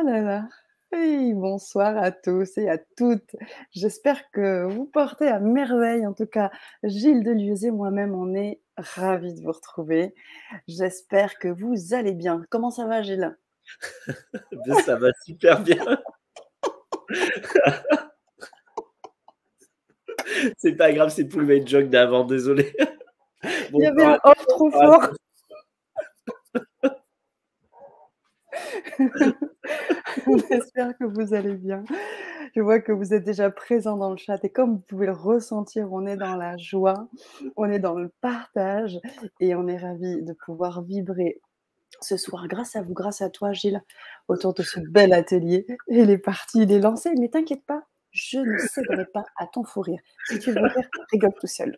Ah là là. Hey, bonsoir à tous et à toutes. J'espère que vous portez à merveille. En tout cas, Gilles Delieusé et moi-même, on est ravis de vous retrouver. J'espère que vous allez bien. Comment ça va, Gilles? Ben, ça va super bien. C'est pas grave, c'est plus le main joke d'avant, désolé. Il y avait Bonsoir à un tous, off trop bonsoir à fort. tous. On espère que vous allez bien. Je vois que vous êtes déjà présents dans le chat et comme vous pouvez le ressentir, on est dans la joie, on est dans le partage et on est ravis de pouvoir vibrer ce soir grâce à vous, grâce à toi Gilles, autour de ce bel atelier. Il est parti, il est lancé, mais t'inquiète pas, je ne céderai pas à ton fou rire. Si tu veux rire, rigole tout seul.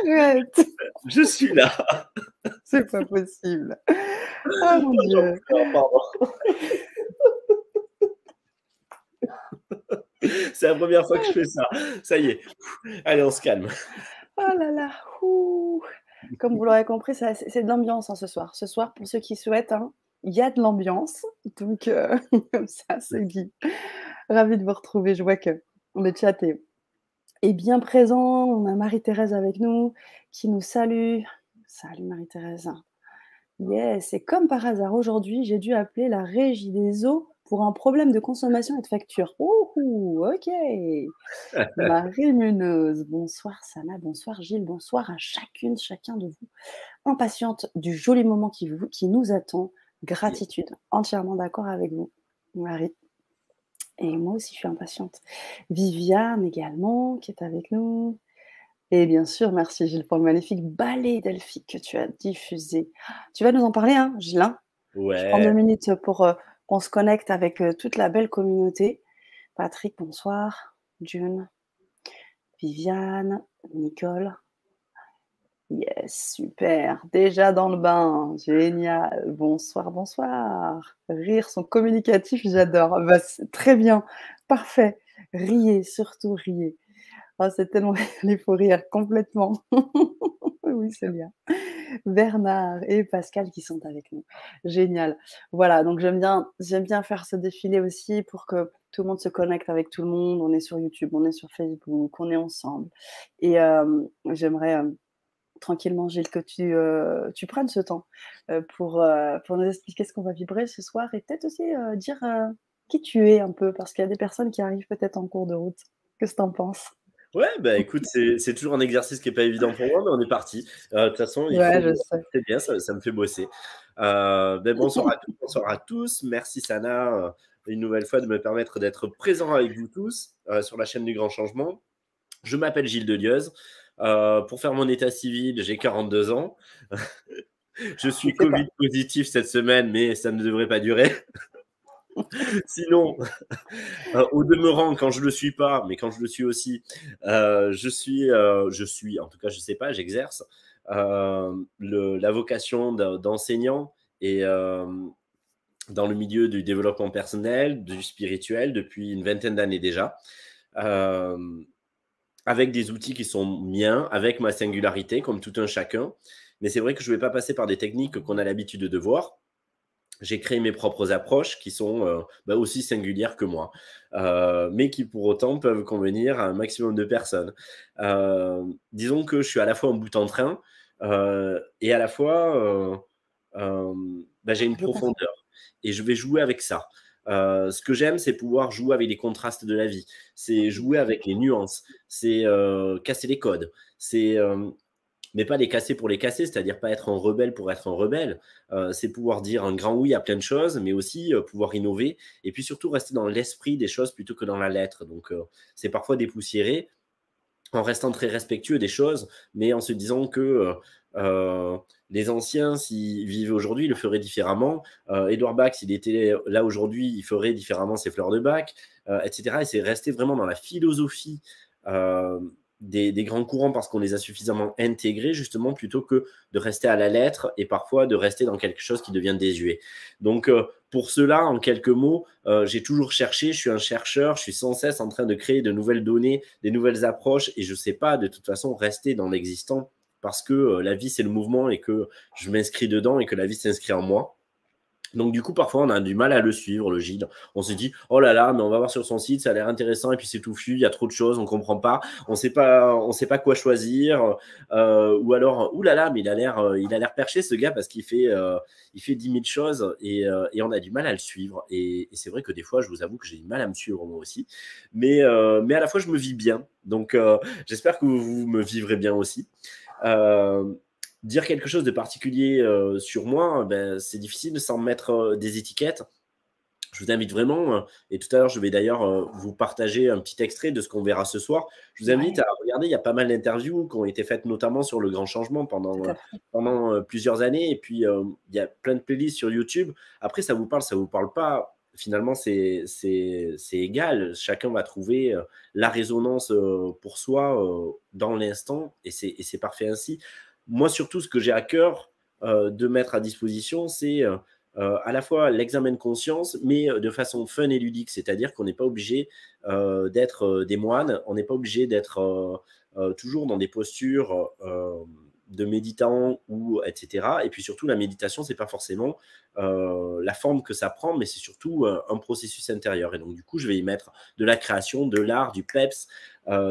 Arrête, Je suis là. c'est pas possible. Ah mon Dieu. Pardon. C'est la première fois que je fais ça. Ça y est. Allez, on se calme. Oh là là, ouh. Comme vous l'aurez compris, c'est de l'ambiance, hein, ce soir. Ce soir, pour ceux qui souhaitent, hein, il y a de l'ambiance, donc comme ça, c'est dit. Ravie de vous retrouver, je vois que le chat est bien présent. On a Marie-Thérèse avec nous, qui nous salue. Salut Marie-Thérèse. Yes, et comme par hasard, aujourd'hui, j'ai dû appeler la régie des eaux pour un problème de consommation et de facture. Ouh, OK. Marie Munoz, bonsoir Sana, bonsoir Gilles, bonsoir à chacune, chacun de vous. Impatiente du joli moment qui nous attend. Gratitude, entièrement d'accord avec vous, Marie. Et moi aussi, je suis impatiente. Viviane également, qui est avec nous. Et bien sûr, merci Gilles pour le magnifique ballet delphique que tu as diffusé. Tu vas nous en parler, hein, Gilles, hein? Je prends 2 Ouais. minutes pour qu'on se connecte avec toute la belle communauté. Patrick, bonsoir. June, Viviane, Nicole. Yes, super. Déjà dans le bain. Génial. Bonsoir, bonsoir. Rire sont communicatifs, j'adore. Bah, c'est très bien. Parfait. Riez, surtout riez. Oh, c'est tellement il faut rire complètement. Oui, c'est bien. Bernard et Pascal qui sont avec nous. Génial. Voilà, donc j'aime bien faire ce défilé aussi pour que tout le monde se connecte avec tout le monde. On est sur YouTube, on est sur Facebook, on est ensemble et j'aimerais, tranquillement, Gilles, que tu prennes ce temps, pour nous expliquer ce qu'on va vibrer ce soir et peut-être aussi, dire, qui tu es un peu parce qu'il y a des personnes qui arrivent peut-être en cours de route. Qu'est-ce que tu en penses? Ouais, bah écoute, c'est toujours un exercice qui n'est pas évident pour moi, mais on est parti. De toute façon, il Ouais, faut. je sais. C'est bien, ça me fait bosser. Ben, bonsoir à tous, bonsoir à tous. Merci Sana, une nouvelle fois, de me permettre d'être présent avec vous tous sur la chaîne du Grand Changement. Je m'appelle Gilles Delieuse. Pour faire mon état civil, j'ai 42 ans. Je suis C'est pas Covid positif cette semaine, mais ça ne devrait pas durer. Sinon, au demeurant, quand je ne le suis pas, mais quand je le suis aussi, en tout cas, je ne sais pas, j'exerce la vocation d'enseignant et dans le milieu du développement personnel, du spirituel, depuis une vingtaine d'années déjà. Euh, avec des outils qui sont miens, avec ma singularité, comme tout un chacun. Mais c'est vrai que je ne vais pas passer par des techniques qu'on a l'habitude de voir. J'ai créé mes propres approches qui sont aussi singulières que moi, mais qui pour autant peuvent convenir à un maximum de personnes. Disons que je suis à la fois un bout en train et à la fois j'ai une je comprends. profondeur et je vais jouer avec ça. Ce que j'aime, c'est pouvoir jouer avec les contrastes de la vie, c'est jouer avec les nuances, c'est casser les codes, c'est mais pas les casser pour les casser, c'est-à-dire pas être un rebelle pour être un rebelle. C'est pouvoir dire un grand oui à plein de choses, mais aussi pouvoir innover et puis surtout rester dans l'esprit des choses plutôt que dans la lettre. Donc, c'est parfois dépoussiérer en restant très respectueux des choses, mais en se disant que les anciens, s'ils vivaient aujourd'hui, ils le feraient différemment. Edouard Bach, s'il était là aujourd'hui, il ferait différemment ses fleurs de Bach, etc. Et c'est rester vraiment dans la philosophie euh, des grands courants parce qu'on les a suffisamment intégrés, justement, plutôt que de rester à la lettre et parfois de rester dans quelque chose qui devient désuet. Donc, pour cela, en quelques mots, j'ai toujours cherché, je suis un chercheur, je suis sans cesse en train de créer de nouvelles données, des nouvelles approches, et je ne sais pas de toute façon rester dans l'existant parce que la vie c'est le mouvement et que je m'inscris dedans et que la vie s'inscrit en moi. Donc, du coup, parfois, on a du mal à le suivre, le Gilles. On se dit, oh là là, mais on va voir sur son site, ça a l'air intéressant, et puis c'est touffu, il y a trop de choses, on ne comprend pas, on sait pas quoi choisir. Ou alors, ouh là là, mais il a l'air perché, ce gars, parce il fait 10 000 choses, et on a du mal à le suivre. Et c'est vrai que des fois, je vous avoue que j'ai du mal à me suivre, moi aussi. Mais à la fois, je me vis bien. Donc, j'espère que vous me vivrez bien aussi. Euh, Dire quelque chose de particulier sur moi, ben, c'est difficile sans mettre des étiquettes. Je vous invite vraiment, et tout à l'heure, je vais d'ailleurs vous partager un petit extrait de ce qu'on verra ce soir. Je vous invite Ouais, à regarder, il y a pas mal d'interviews qui ont été faites notamment sur le grand changement tout à fait. pendant plusieurs années. Et puis, il y a plein de playlists sur YouTube. Après, ça vous parle pas. Finalement, c'est égal. Chacun va trouver la résonance pour soi dans l'instant, et c'est parfait ainsi. Moi, surtout, ce que j'ai à cœur de mettre à disposition, c'est à la fois l'examen de conscience, mais de façon fun et ludique. C'est-à-dire qu'on n'est pas obligé d'être des moines, on n'est pas obligé d'être toujours dans des postures de méditant ou etc. Et puis surtout, la méditation, c'est pas forcément la forme que ça prend, mais c'est surtout un processus intérieur. Et donc, du coup, je vais y mettre de la création, de l'art, du peps,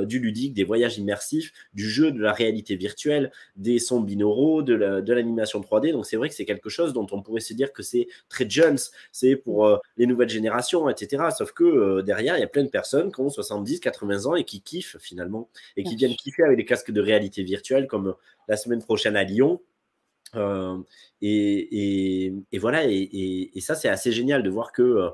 du ludique, des voyages immersifs, du jeu, de la réalité virtuelle, des sons binauraux, de l'animation 3D. Donc, c'est vrai que c'est quelque chose dont on pourrait se dire que c'est très jeunes, c'est pour les nouvelles générations, etc. Sauf que derrière, il y a plein de personnes qui ont 70, 80 ans et qui kiffent finalement, et Bien qui viennent sûr. kiffer avec des casques de réalité virtuelle comme la semaine prochaine à Lyon. Euh, et voilà, et ça, c'est assez génial de voir que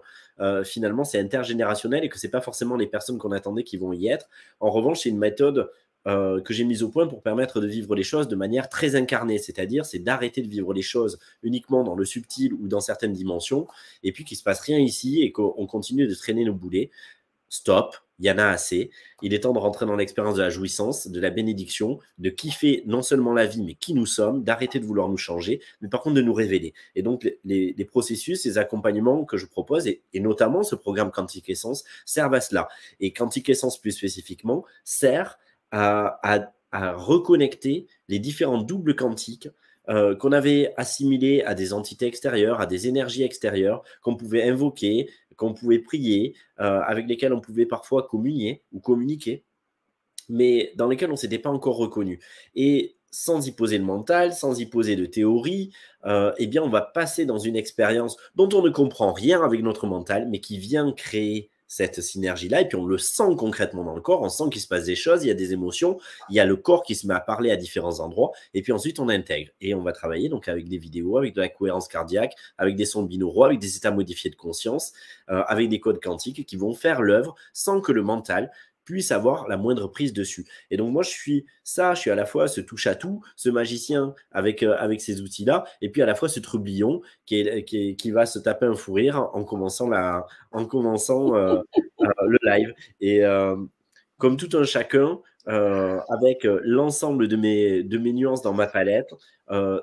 finalement, c'est intergénérationnel et que c'est pas forcément les personnes qu'on attendait qui vont y être. En revanche, c'est une méthode que j'ai mise au point pour permettre de vivre les choses de manière très incarnée, c'est-à-dire c'est d'arrêter de vivre les choses uniquement dans le subtil ou dans certaines dimensions, et puis qu'il se passe rien ici et qu'on continue de traîner nos boulets. Stop, il y en a assez. Il est temps de rentrer dans l'expérience de la jouissance, de la bénédiction, de kiffer non seulement la vie, mais qui nous sommes, d'arrêter de vouloir nous changer, mais par contre de nous révéler. Et donc, les processus, les accompagnements que je propose, et notamment ce programme Quantique Essence, servent à cela. Et Quantique Essence, plus spécifiquement, sert à reconnecter les différents doubles quantiques qu'on avait assimilés à des entités extérieures, à des énergies extérieures, qu'on pouvait invoquer, qu'on pouvait prier, avec lesquels on pouvait parfois communier ou communiquer, mais dans lesquels on ne s'était pas encore reconnu. Et sans y poser le mental, sans y poser de théorie, eh bien, on va passer dans une expérience dont on ne comprend rien avec notre mental, mais qui vient créer cette synergie-là, et puis on le sent concrètement dans le corps, on sent qu'il se passe des choses, il y a des émotions, il y a le corps qui se met à parler à différents endroits, et puis ensuite on intègre, et on va travailler donc avec des vidéos, avec de la cohérence cardiaque, avec des sons binauraux, avec des états modifiés de conscience, avec des codes quantiques qui vont faire l'œuvre sans que le mental puisse avoir la moindre prise dessus. Et donc moi, je suis à la fois ce touche-à-tout, ce magicien avec ces outils-là, et puis à la fois ce trublion qui va se taper un fou rire en commençant le live. Et comme tout un chacun, avec l'ensemble de mes nuances dans ma palette,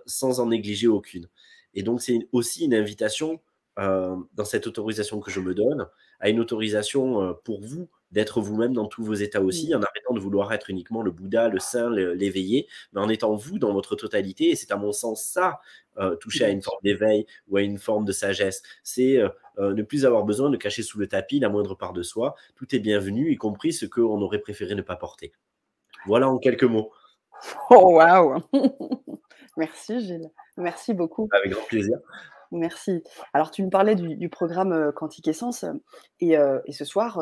sans en négliger aucune. Et donc c'est aussi une invitation dans cette autorisation que je me donne, à une autorisation pour vous d'être vous-même dans tous vos états aussi, Mmh. en arrêtant de vouloir être uniquement le Bouddha, le saint, l'éveillé, mais en étant vous dans votre totalité. Et c'est à mon sens ça, toucher à Bien une sûr. forme d'éveil ou à une forme de sagesse. C'est ne plus avoir besoin de cacher sous le tapis la moindre part de soi. Tout est bienvenu, y compris ce qu'on aurait préféré ne pas porter. Voilà en quelques mots. Oh waouh! Merci Gilles, merci beaucoup. Avec grand plaisir. Merci. Alors tu me parlais du programme, Quantique Essence, et ce soir,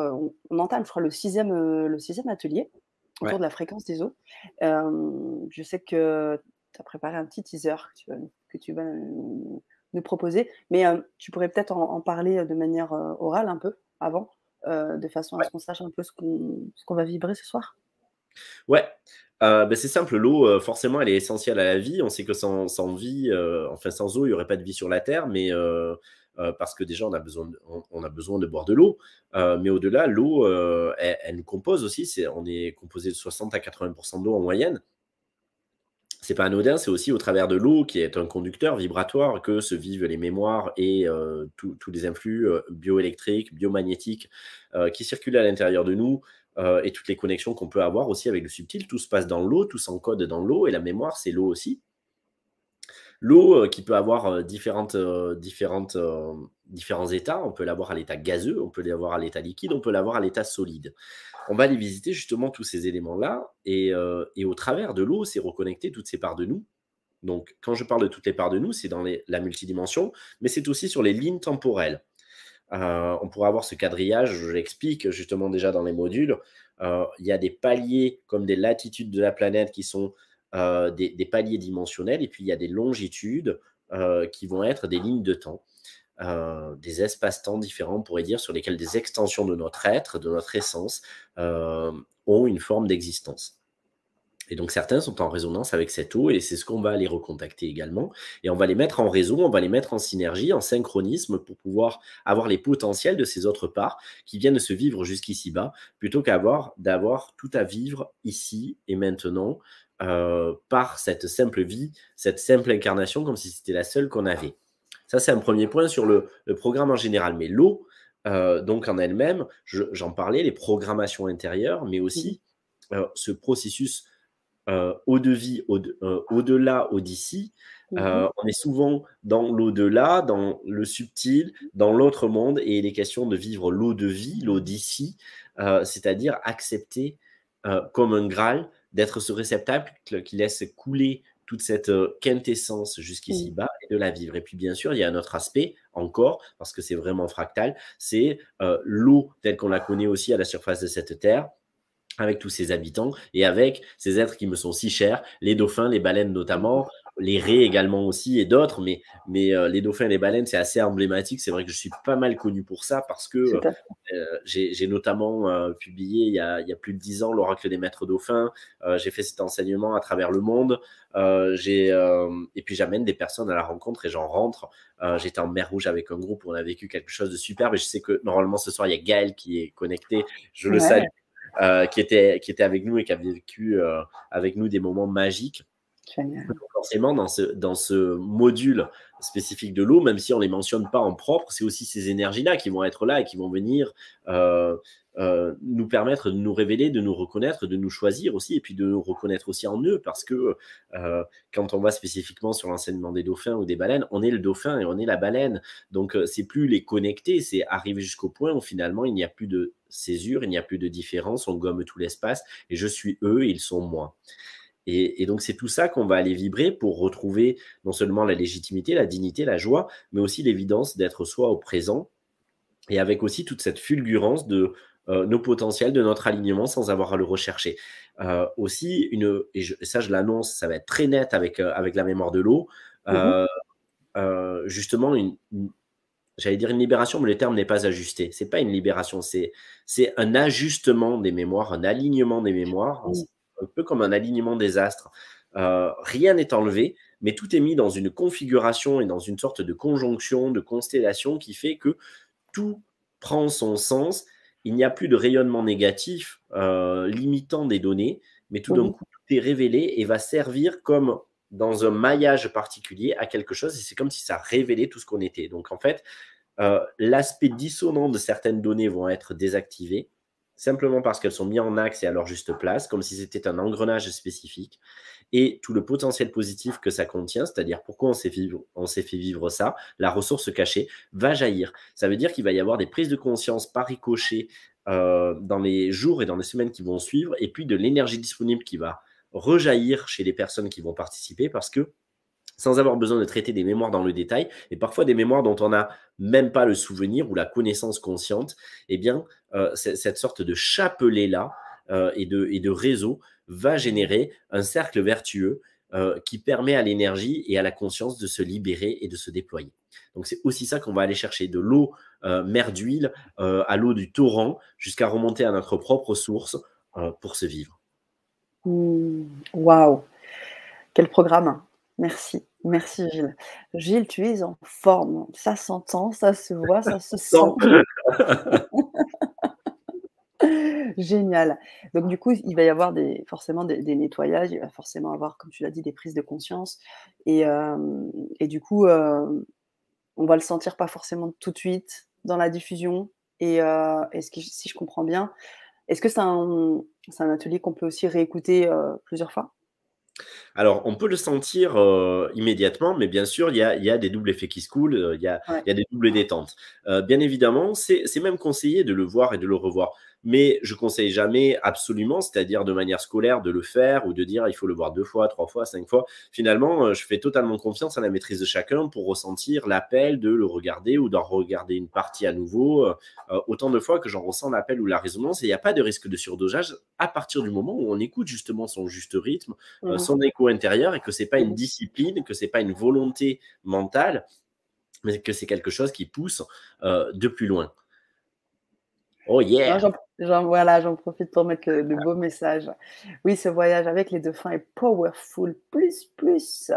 on entame, je crois, le 6e atelier Ouais. autour de la fréquence des eaux. Je sais que tu as préparé un petit teaser que tu vas nous proposer, mais tu pourrais peut-être en parler, de manière, orale un peu avant, de façon à Ouais. ce qu'on sache un peu ce qu'on va vibrer ce soir? Ouais, bah, c'est simple, l'eau, forcément, elle est essentielle à la vie. On sait que sans vie, enfin sans eau, il y aurait pas de vie sur la terre, mais parce que déjà on a besoin de boire de l'eau. Mais au-delà, l'eau, elle nous compose aussi. On est composé de 60 à 80 d'eau en moyenne. C'est pas anodin, c'est aussi au travers de l'eau, qui est un conducteur vibratoire, que se vivent les mémoires et tous les influx bioélectriques, biomagnétiques qui circulent à l'intérieur de nous, et toutes les connexions qu'on peut avoir aussi avec le subtil. Tout se passe dans l'eau, tout s'encode dans l'eau, et la mémoire, c'est l'eau aussi. L'eau qui peut avoir différents états. On peut l'avoir à l'état gazeux, on peut l'avoir à l'état liquide, on peut l'avoir à l'état solide. On va aller visiter justement tous ces éléments-là et au travers de l'eau, c'est reconnecter toutes ces parts de nous. Donc, quand je parle de toutes les parts de nous, c'est dans la multidimension, mais c'est aussi sur les lignes temporelles. On pourrait avoir ce quadrillage, je l'explique justement déjà dans les modules. Il y a des paliers comme des latitudes de la planète qui sont des paliers dimensionnels, et puis il y a des longitudes qui vont être des lignes de temps, des espaces-temps différents, on pourrait dire, sur lesquels des extensions de notre être, de notre essence, ont une forme d'existence. Et donc certains sont en résonance avec cette eau et c'est ce qu'on va aller recontacter également. Et on va les mettre en réseau, on va les mettre en synergie, en synchronisme pour pouvoir avoir les potentiels de ces autres parts qui viennent de se vivre jusqu'ici-bas, plutôt d'avoir tout à vivre ici et maintenant par cette simple vie, cette simple incarnation comme si c'était la seule qu'on avait. Ça, c'est un premier point sur le programme en général. Mais l'eau, donc en elle-même, j'en parlais, les programmations intérieures, mais aussi ce processus au-delà, au-d'ici. On est souvent dans l'au-delà, dans le subtil, dans l'autre monde, et il est question de vivre l'au-de-vie, l'au-d'ici, c'est-à-dire accepter comme un Graal d'être ce réceptacle qui laisse couler toute cette quintessence jusqu'ici-bas et de la vivre. Et puis bien sûr, il y a un autre aspect encore, parce que c'est vraiment fractal, c'est l'eau telle qu'on la connaît aussi à la surface de cette terre, avec tous ces habitants et avec ces êtres qui me sont si chers, les dauphins, les baleines notamment, les raies également aussi et d'autres, mais les dauphins et les baleines, c'est assez emblématique. C'est vrai que je suis pas mal connu pour ça parce que Tout à fait. j'ai notamment publié il y a plus de 10 ans l'Oracle des maîtres dauphins. J'ai fait cet enseignement à travers le monde. Et puis j'amène des personnes à la rencontre et j'en rentre. J'étais en mer Rouge avec un groupe où on a vécu quelque chose de superbe et je sais que normalement ce soir il y a Gaël qui est connecté. Je le salue. Qui était avec nous et qui a vécu avec nous des moments magiques. Génial. Forcément, dans ce module spécifique de l'eau, même si on ne les mentionne pas en propre, c'est aussi ces énergies-là qui vont être là et qui vont venir nous permettre de nous révéler, de nous reconnaître, de nous choisir aussi, et puis de nous reconnaître aussi en eux, parce que quand on va spécifiquement sur l'enseignement des dauphins ou des baleines, on est le dauphin et on est la baleine. Donc, c'est plus les connecter, c'est arriver jusqu'au point où finalement, il n'y a plus de césure, il n'y a plus de différence, on gomme tout l'espace, et je suis eux, et ils sont moi. Et donc, c'est tout ça qu'on va aller vibrer pour retrouver non seulement la légitimité, la dignité, la joie, mais aussi l'évidence d'être soi au présent, et avec aussi toute cette fulgurance de nos potentiels, de notre alignement sans avoir à le rechercher. Aussi, ça je l'annonce, ça va être très net avec la mémoire de l'eau, justement j'allais dire une libération, mais le terme n'est pas ajusté. C'est pas une libération, c'est un ajustement des mémoires, un alignement des mémoires, un peu comme un alignement des astres. Rien n'est enlevé, mais tout est mis dans une configuration et dans une sorte de conjonction, de constellation qui fait que tout prend son sens. Il n'y a plus de rayonnement négatif limitant des données, mais tout d'un coup, tout est révélé et va servir comme dans un maillage particulier à quelque chose, et c'est comme si ça révélait tout ce qu'on était. Donc en fait, l'aspect dissonant de certaines données vont être désactivés, simplement parce qu'elles sont mises en axe et à leur juste place, comme si c'était un engrenage spécifique. Et tout le potentiel positif que ça contient, c'est-à-dire pourquoi on s'est fait vivre ça, la ressource cachée, va jaillir. Ça veut dire qu'il va y avoir des prises de conscience par ricochet dans les jours et dans les semaines qui vont suivre, et puis de l'énergie disponible qui va rejaillir chez les personnes qui vont participer, parce que sans avoir besoin de traiter des mémoires dans le détail, et parfois des mémoires dont on n'a même pas le souvenir ou la connaissance consciente, eh bien, cette sorte de chapelet-là et de réseau va générer un cercle vertueux qui permet à l'énergie et à la conscience de se libérer et de se déployer. Donc, c'est aussi ça qu'on va aller chercher, de l'eau mer d'huile à l'eau du torrent, jusqu'à remonter à notre propre source pour se vivre. Waouh! Quel programme! Merci. Merci Gilles. Gilles, tu es en forme. Ça s'entend, ça se voit, ça se sent. Génial. Donc du coup, il va y avoir forcément des nettoyages, il va forcément avoir, comme tu l'as dit, des prises de conscience et du coup, on va le sentir pas forcément tout de suite dans la diffusion et si je comprends bien, est-ce que c'est un atelier qu'on peut aussi réécouter, plusieurs fois? Alors, on peut le sentir, immédiatement, mais bien sûr, il y a des doubles effets qui se coulent, Ouais. il y a des doubles détentes. Bien évidemment, c'est même conseillé de le voir et de le revoir, mais je conseille jamais absolument, c'est-à-dire de manière scolaire, de le faire ou de dire: «Il faut le voir 2 fois, 3 fois, 5 fois». Finalement, je fais totalement confiance à la maîtrise de chacun pour ressentir l'appel de le regarder ou d'en regarder une partie à nouveau, autant de fois que j'en ressens l'appel ou la résonance et il y a pas de risque de surdosage à partir du moment où on écoute justement son juste rythme, Mmh. son écho intérieur et que c'est pas une Mmh. discipline, que c'est pas une volonté mentale, mais que c'est quelque chose qui pousse de plus loin. Oh Non, yeah, voilà, j'en profite pour mettre de beaux messages. Oui, ce voyage avec les dauphins est powerful, plus, plus.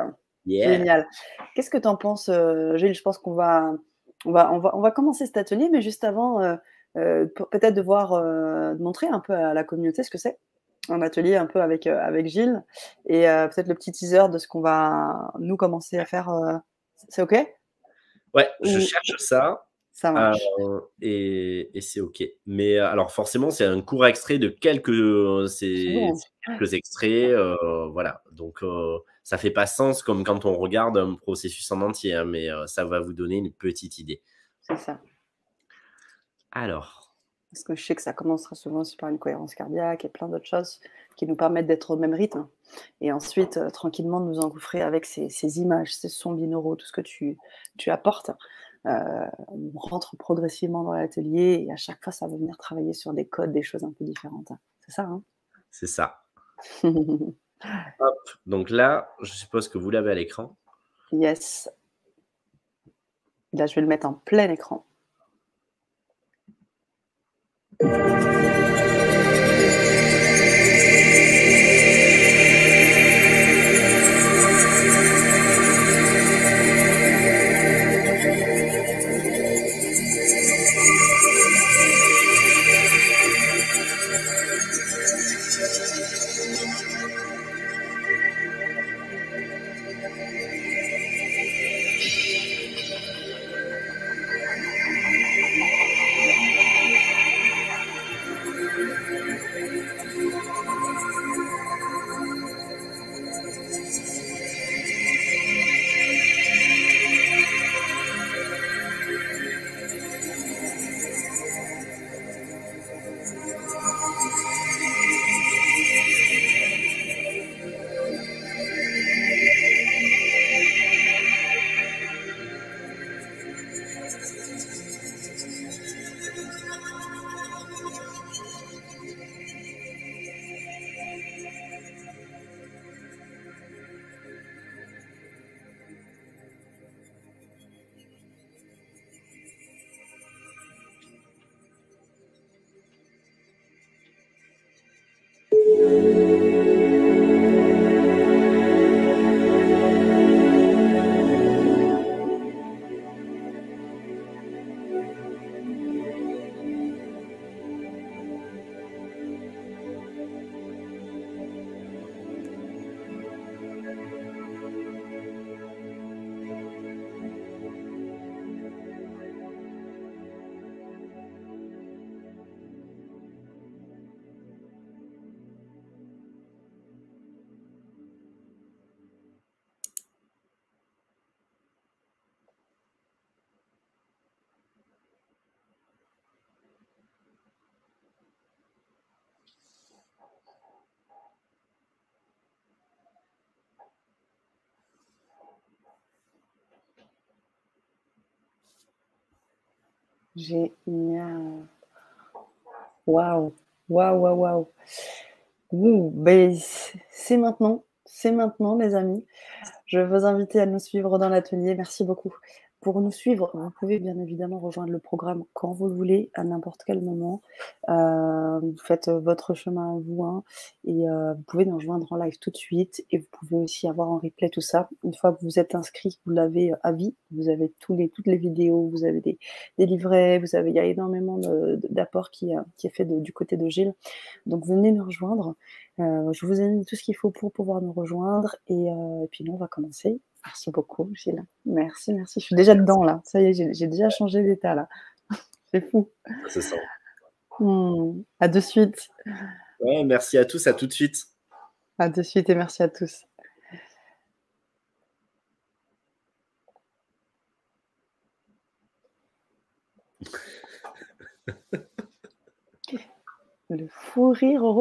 yeah. Génial. Qu'est-ce que tu en penses, Gilles? Je pense qu'on va commencer cet atelier, mais juste avant, peut-être de montrer un peu à la communauté ce que c'est. Un atelier un peu avec Gilles et peut-être le petit teaser de ce qu'on va, nous, commencer à faire, c'est OK? Ouais, je Ou cherche ça ça marche. et c'est OK. Mais alors forcément, c'est un court extrait de quelques, Secondes. c'est quelques extraits, voilà. Donc ça fait pas sens comme quand on regarde un processus en entier, hein, mais ça va vous donner une petite idée. C'est ça. Alors, Parce que je sais que ça commencera souvent aussi par une cohérence cardiaque et plein d'autres choses qui nous permettent d'être au même rythme et ensuite, tranquillement nous engouffrer avec ces images, ces sons binauraux, tout ce que tu apportes. Heu, on rentre progressivement dans l'atelier et à chaque fois, ça va venir travailler sur des codes, des choses un peu différentes. C'est ça, hein? c'est ça. Hop, donc là, je suppose que vous l'avez à l'écran. Yes. Là, je vais le mettre en plein écran. Génial. Waouh! Waouh, waouh, waouh! Ouh, beh, c'est maintenant les amis. Je veux vous inviter à nous suivre dans l'atelier. Merci beaucoup. Pour nous suivre, vous pouvez bien évidemment rejoindre le programme quand vous le voulez, à n'importe quel moment. Vous faites, votre chemin à vous, hein, et vous pouvez nous rejoindre en live tout de suite et vous pouvez aussi avoir en replay tout ça. Une fois que vous êtes inscrit, vous l'avez à vie. Vous avez toutes les vidéos, vous avez des livrets, il y a énormément d'apports qui est fait du côté de Gilles. Donc venez nous rejoindre. Je vous ai mis tout ce qu'il faut pour pouvoir nous rejoindre et puis nous, on va commencer. Merci beaucoup, Gilles. Merci, merci. Je suis déjà dedans là. Ça y est, j'ai déjà changé d'état là. C'est fou. Ça se sent. À de suite. Ouais, merci à tous, à tout de suite. À de suite et merci à tous. Le fou rire au